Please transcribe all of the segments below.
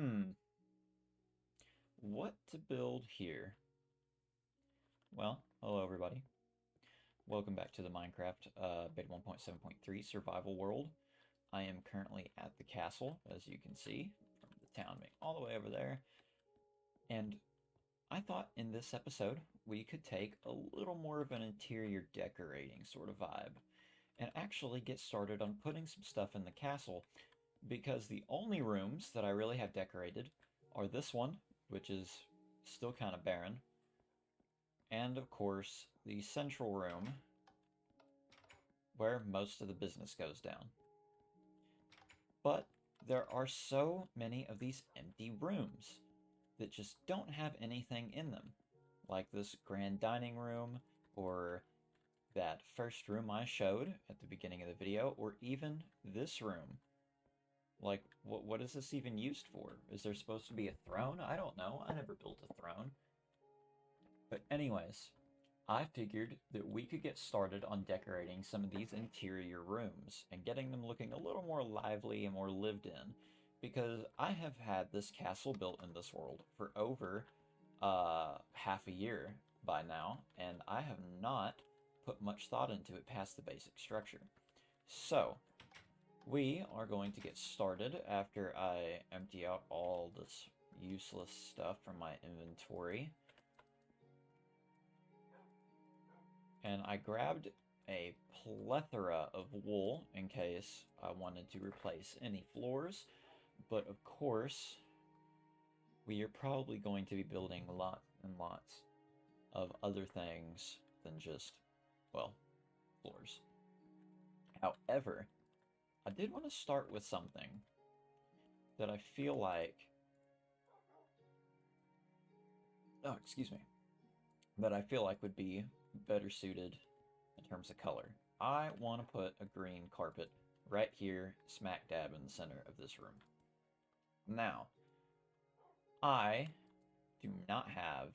Hmm, what to build here? Well, hello everybody. Welcome back to the Minecraft beta 1.7.3 survival world. I am currently at the castle, as you can see, from the town being all the way over there. And I thought in this episode we could take a little more of an interior decorating sort of vibe and actually get started on putting some stuff in the castle because the only rooms that I really have decorated are this one, which is still kind of barren, and of course the central room where most of the business goes down. But there are so many of these empty rooms that just don't have anything in them, like this grand dining room or that first room I showed at the beginning of the video, or even this room. Like, what is this even used for? Is there supposed to be a throne? I don't know. I never built a throne. But anyways, I figured that we could get started on decorating some of these interior rooms and getting them looking a little more lively and more lived in, because I have had this castle built in this world for over half a year by now, and I have not put much thought into it past the basic structure. So, we are going to get started after I empty out all this useless stuff from my inventory. And I grabbed a plethora of wool in case I wanted to replace any floors. But of course, we are probably going to be building lots and lots of other things than just, well, floors. However, I did want to start with something that I feel like, oh, excuse me, that I feel like would be better suited in terms of color. I want to put a green carpet right here, smack dab in the center of this room. Now, I do not have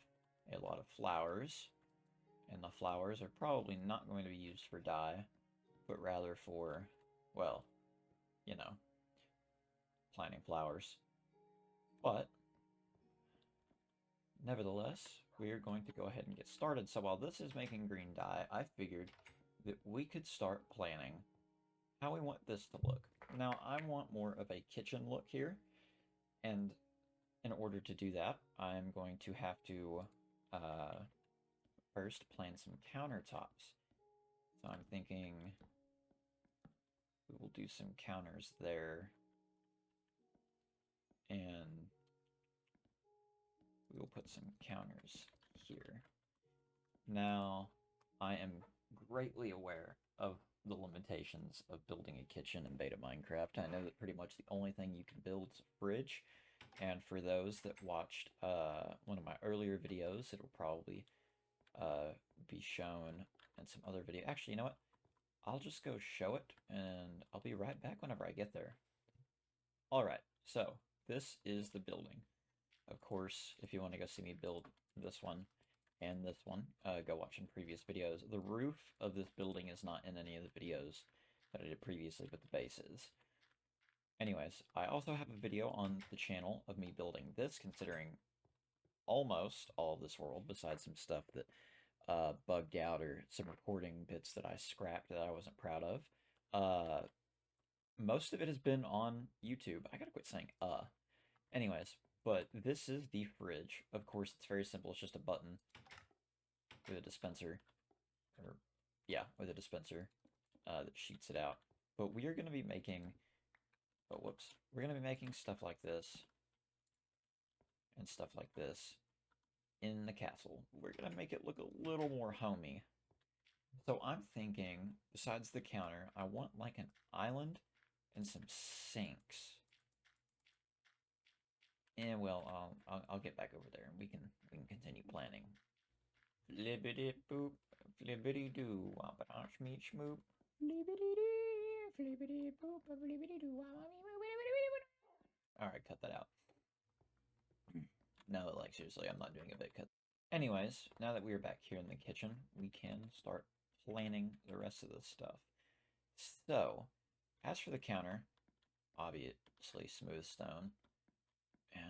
a lot of flowers, and the flowers are probably not going to be used for dye, but rather for, well, you know, planting flowers. But, nevertheless, we are going to go ahead and get started. So while this is making green dye, I figured that we could start planning how we want this to look. Now, I want more of a kitchen look here, and in order to do that, I'm going to have to first plan some countertops. So I'm thinking we will do some counters there, and we will put some counters here. Now, I am greatly aware of the limitations of building a kitchen in beta Minecraft. I know that pretty much the only thing you can build is a fridge, and for those that watched one of my earlier videos, it'll probably be shown in some other video. Actually, you know what? I'll just go show it, and I'll be right back whenever I get there. Alright, so this is the building. Of course, if you want to go see me build this one and this one, go watch in previous videos. The roof of this building is not in any of the videos that I did previously, but the base is. Anyways, I also have a video on the channel of me building this, considering almost all of this world, besides some stuff that bugged out or some recording bits that I scrapped that I wasn't proud of. Most of it has been on YouTube. I gotta quit saying Anyways, but this is the fridge. Of course, it's very simple. It's just a button with a dispenser, or yeah, with a dispenser that shoots it out. But we are going to be making, oh whoops, we're going to be making stuff like this and stuff like this in the castle. We're going to make it look a little more homey. So I'm thinking, besides the counter, I want like an island and some sinks. And well, I'll get back over there and we can continue planning. Flippity boop, flippity doo, wampanash meat schmoop. Flippity doo, flippity boop, flippity doo, Alright, cut that out. No, like seriously, I'm not doing a bit cut. Anyways, now that we are back here in the kitchen, we can start planning the rest of this stuff. So, as for the counter, obviously smooth stone. And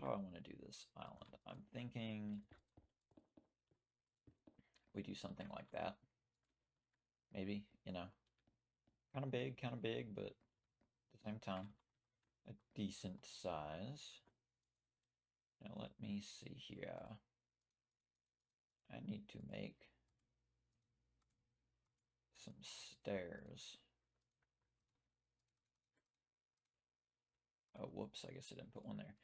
I want to do this island? I'm thinking we do something like that. Maybe, you know, kind of big, but at the same time, a decent size. Now let me see here. I need to make some stairs. Oh, whoops, I guess I didn't put one there.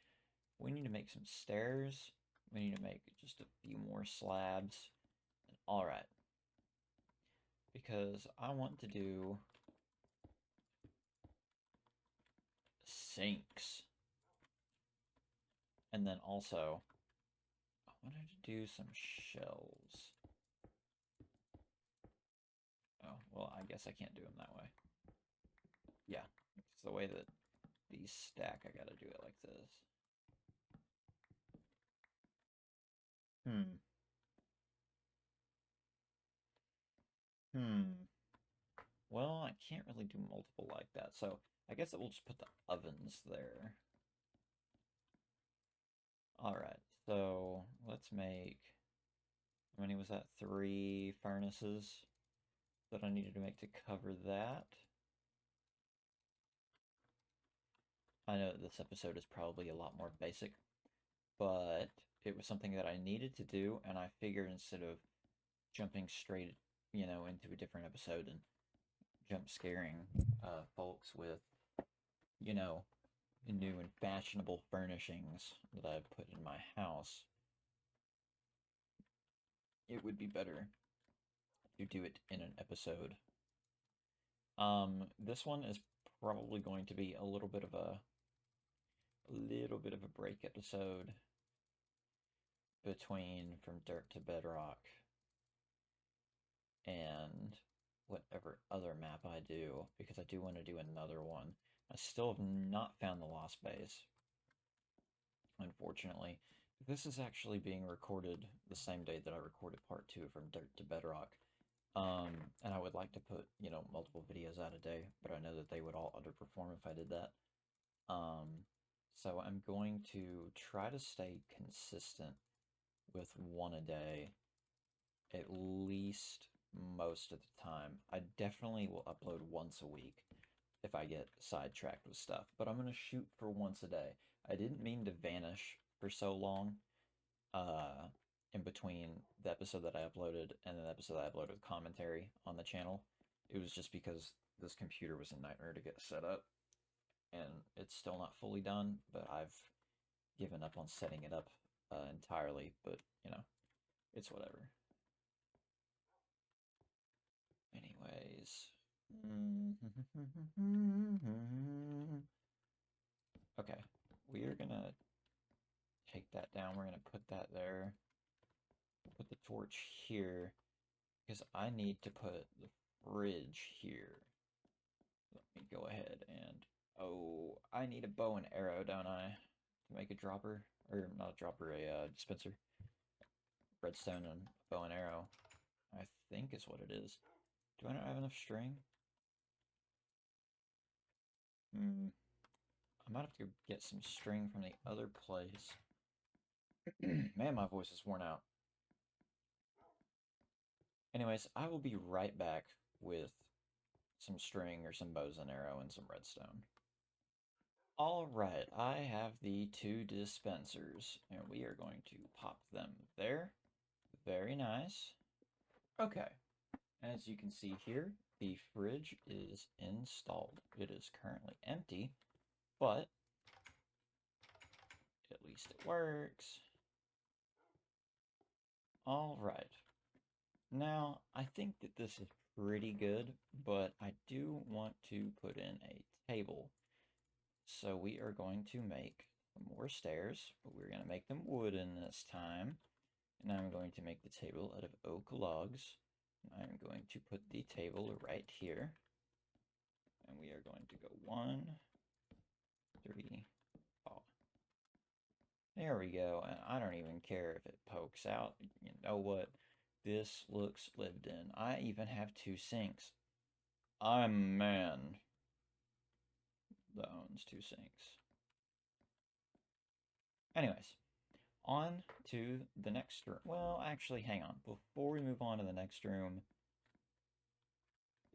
We need to make some stairs. We need to make just a few more slabs. All right. Because I want to do sinks. And then also, I wanted to do some shelves. Oh, well, I guess I can't do them that way. Yeah, it's the way that these stack. I gotta do it like this. Hmm. Hmm. Well, I can't really do multiple like that, so I guess we'll just put the ovens there. Alright, so let's make, how many was that? 3 furnaces that I needed to make to cover that. I know that this episode is probably a lot more basic, but it was something that I needed to do, and I figured instead of jumping straight, into a different episode and jump scaring folks with, you know, new and fashionable furnishings that I've put in my house, it would be better to do it in an episode. This one is probably going to be a little bit of a break episode between From Dirt to Bedrock and whatever other map I do, because I do want to do another one. I still have not found the Lost Base, unfortunately. This is actually being recorded the same day that I recorded part 2 From Dirt to Bedrock. And I would like to put, multiple videos out a day, but I know that they would all underperform if I did that. So I'm going to try to stay consistent with one a day, at least most of the time. I definitely will upload once a week if I get sidetracked with stuff, but I'm going to shoot for once a day. I didn't mean to vanish for so long uh, in between the episode that I uploaded and the episode I uploaded with commentary on the channel. It was just because this computer was a nightmare to get set up, and it's still not fully done, but I've given up on setting it up entirely, but, it's whatever. Anyways. Okay, we are gonna take that down. We're gonna put that there. Put the torch here, because I need to put the fridge here. Let me go ahead and, oh, I need a bow and arrow, don't I? To make a dropper, or not a dropper, a dispenser. Redstone and bow and arrow, I think is what it is. Do I not have enough string? I might have to get some string from the other place. Man, my voice is worn out. Anyways, I will be right back with some string or some bows and arrow and some redstone. Alright, I have the 2 dispensers, and we are going to pop them there. Very nice. Okay, as you can see here, the fridge is installed. It is currently empty, but at least it works. Alright. Now, I think that this is pretty good, but I do want to put in a table. So we are going to make more stairs, but we're going to make them wooden this time. And I'm going to make the table out of oak logs. I'm going to put the table right here. And we are going to go 1, 3, 4. There we go. And I don't even care if it pokes out. You know what? This looks lived in. I even have 2 sinks. I'm a man that owns 2 sinks. Anyways, on to the next room. Well, actually, hang on. Before we move on to the next room,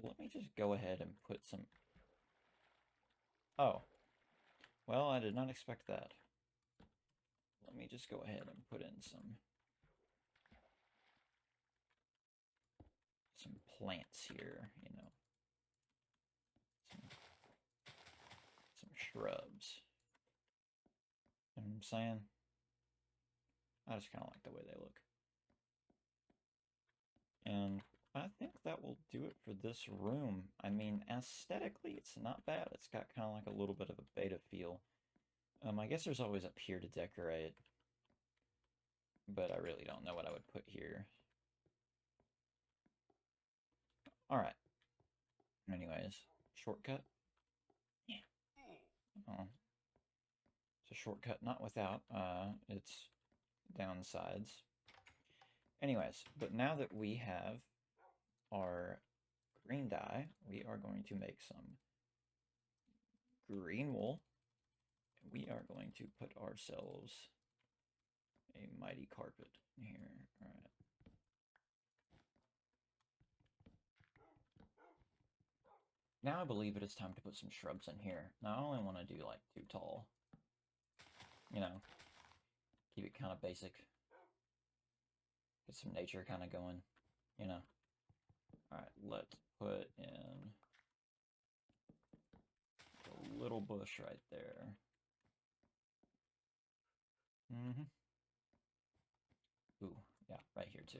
let me just go ahead and put some... Oh, well, I did not expect that. Let me just go ahead and put in some plants here, you know, some shrubs. You know what I'm saying? I just kind of like the way they look. And I think that will do it for this room. I mean, aesthetically, it's not bad. It's got kind of like a little bit of a beta feel. I guess there's always up here to decorate, but I really don't know what I would put here. Alright. Anyways, shortcut. Yeah. Oh. It's a shortcut, not without, its downsides. Anyways, but now that we have our green dye, we are going to make some green wool. We are going to put ourselves a mighty carpet here. Alright. Now I believe it is time to put some shrubs in here. Now I only want to do like 2 tall. You know, keep it kind of basic. Get some nature kind of going, you know. Alright, let's put in a little bush right there. Ooh, yeah, right here too.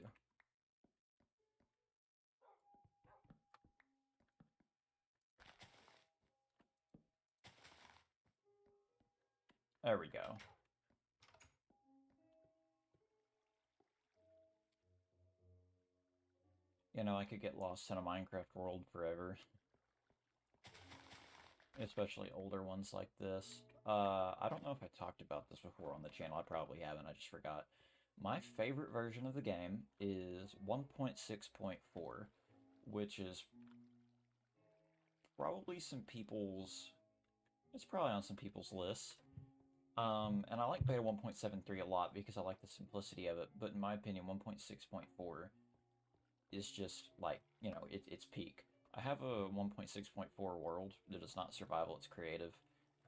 There we go. You know, I could get lost in a Minecraft world forever. Especially older ones like this. I don't know if I talked about this before on the channel. I probably haven't. I just forgot. My favorite version of the game is 1.6.4, which is probably some people's... It's probably on some people's lists. And I like beta 1.73 a lot because I like the simplicity of it, but in my opinion, 1.6.4 is just like, you know, it's peak. I have a 1.6.4 world that is not survival, it's creative.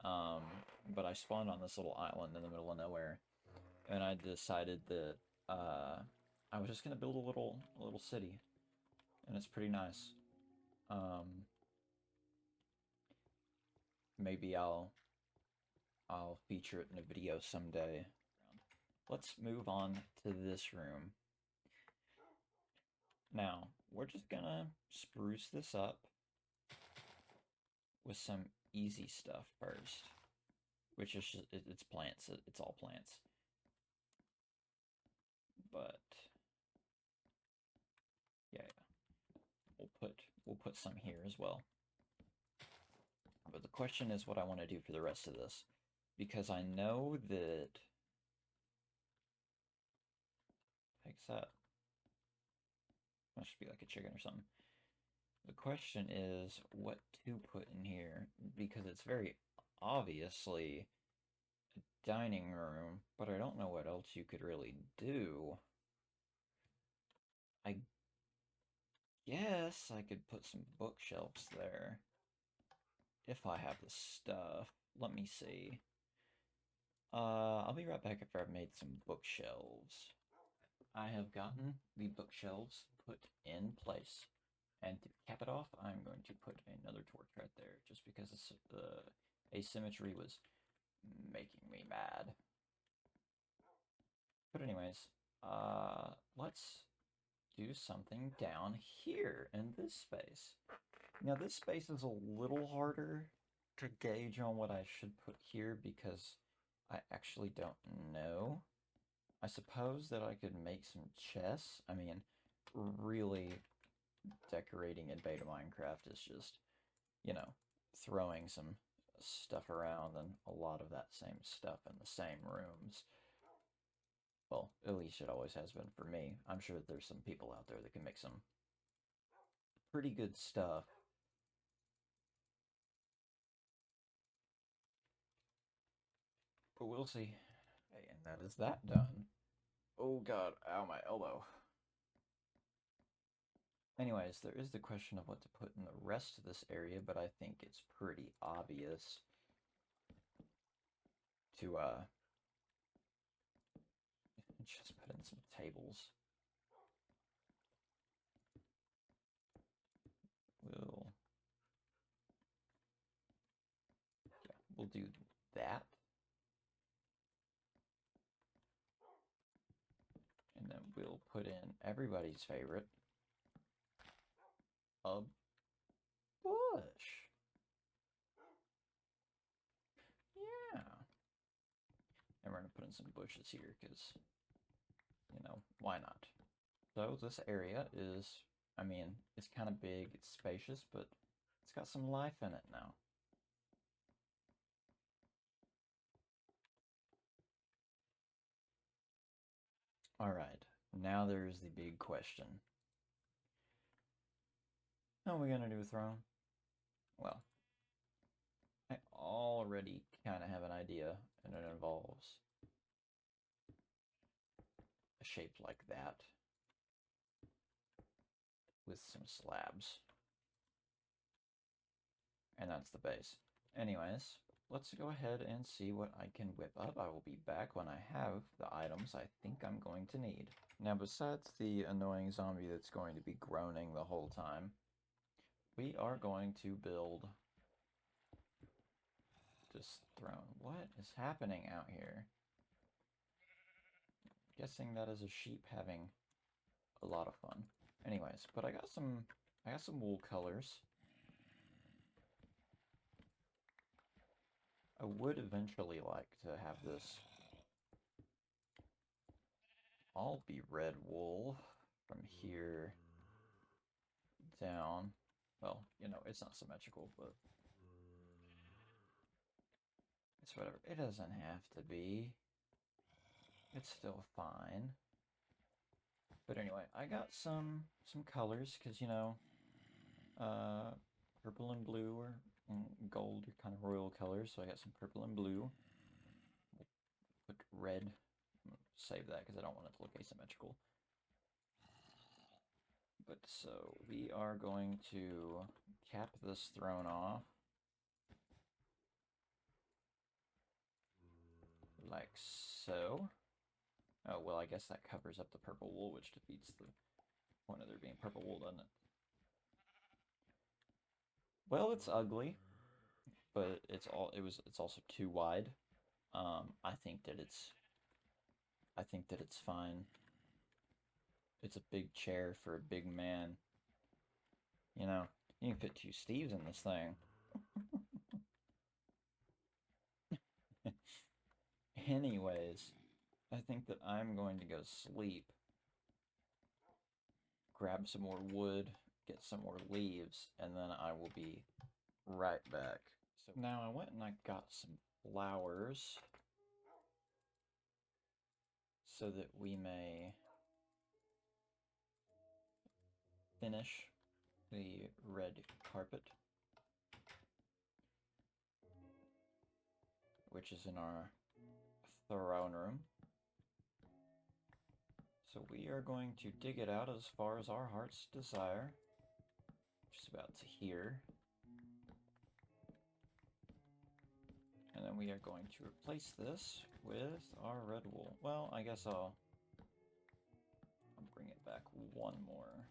Um, but I spawned on this little island in the middle of nowhere, and I decided that I was just gonna build a little city, and it's pretty nice. Maybe I'll feature it in a video someday. Let's move on to this room. Now, we're just gonna spruce this up with some easy stuff first, which is just, it's plants. It's all plants. But yeah, we'll put some here as well. But the question is what I want to do for the rest of this, because I know that takes that. That should be like a chicken or something. The question is what to put in here, because it's very obviously a dining room, but I don't know what else you could really do. I guess I could put some bookshelves there. If I have the stuff. Let me see. I'll be right back after I've made some bookshelves. I have gotten the bookshelves put in place. And to cap it off, I'm going to put another torch right there, just because the asymmetry was making me mad. But anyways, let's do something down here in this space. Now this space is a little harder to gauge on what I should put here because I actually don't know. I suppose that I could make some chests. I mean, really decorating in beta Minecraft is just, you know, throwing some stuff around and a lot of that same stuff in the same rooms. Well, at least it always has been for me. I'm sure that there's some people out there that can make some pretty good stuff. But we'll see. That is that done. Oh god, ow, my elbow. Anyways, there is the question of what to put in the rest of this area, but I think it's pretty obvious to just put in some tables. We'll do that. And then we'll put in everybody's favorite, a bush. Yeah. And we're going to put in some bushes here because, you know, why not? So this area is, I mean, it's kind of big, it's spacious, but it's got some life in it now. Alright, now there's the big question. How are we going to do a throne? Well, I already kind of have an idea, and it involves a shape like that with some slabs. And that's the base. Anyways, let's go ahead and see what I can whip up. I will be back when I have the items I think I'm going to need. Now, besides the annoying zombie that's going to be groaning the whole time, we are going to build this throne. What is happening out here? Guessing that is a sheep having a lot of fun. Anyways, but I got some wool colors. I would eventually like to have this all be red wool from here down. Well, you know, it's not symmetrical, but it's whatever. It doesn't have to be. It's still fine. But anyway, I got some colors because, you know, purple and blue and gold are kind of royal colors, so I got some purple and blue. Put red. Save that because I don't want it to look asymmetrical. But so we are going to cap this throne off like so. Oh, well, I guess that covers up the purple wool, which defeats the point of there being purple wool, doesn't it? Well, it's ugly, but it's also too wide. I think that it's fine. It's a big chair for a big man. You know, you can fit two Steves in this thing. Anyways, I think that I'm going to go sleep, grab some more wood, get some more leaves, and then I will be right back. So now I went and I got some flowers so that we may finish the red carpet, which is in our throne room. So we are going to dig it out as far as our heart's desire, which is about to here. And then we are going to replace this with our red wool. Well, I guess I'll bring it back one more.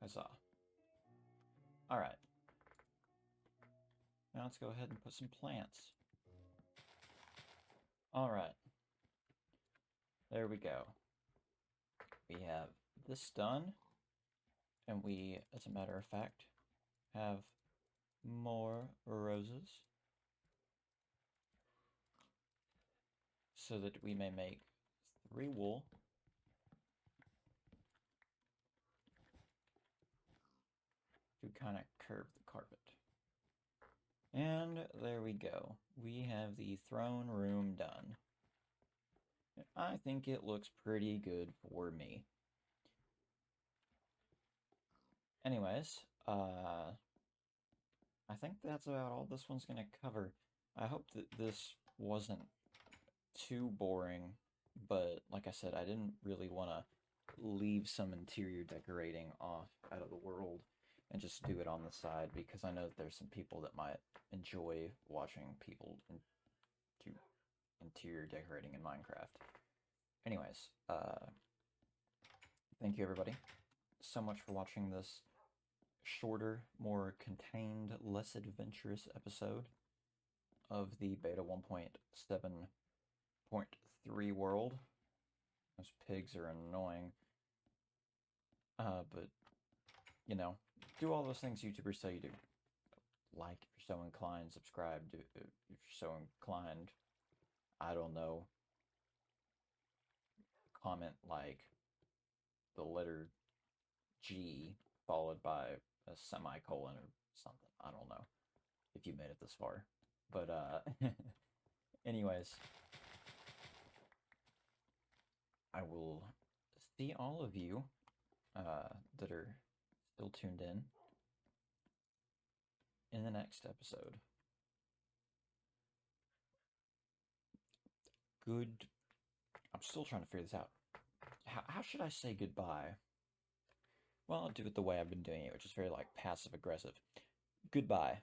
Huzzah. Alright. Now let's go ahead and put some plants. Alright. There we go. We have this done. And we, as a matter of fact, have more roses. So that we may make 3 wool. To kind of curve the carpet. And there we go. We have the throne room done. I think it looks pretty good for me. Anyways, I I think that's about all this one's going to cover. I hope that this wasn't too boring, but like I said, I didn't really want to leave some interior decorating off out of the world and just do it on the side because I know that there's some people that might enjoy watching people do interior decorating in Minecraft. Anyways, thank you everybody so much for watching this shorter, more contained, less adventurous episode of the beta 1.7.3 world. Those pigs are annoying. But, you know, do all those things YouTubers say you do. Like if you're so inclined, subscribe if you're so inclined. I don't know. Comment like the letter G followed by a semicolon or something. I don't know if you made it this far. But, anyways, I will see all of you that are still tuned in the next episode. Good. I'm still trying to figure this out. How should I say goodbye? Well, I'll do it the way I've been doing it, which is very like passive aggressive. Goodbye.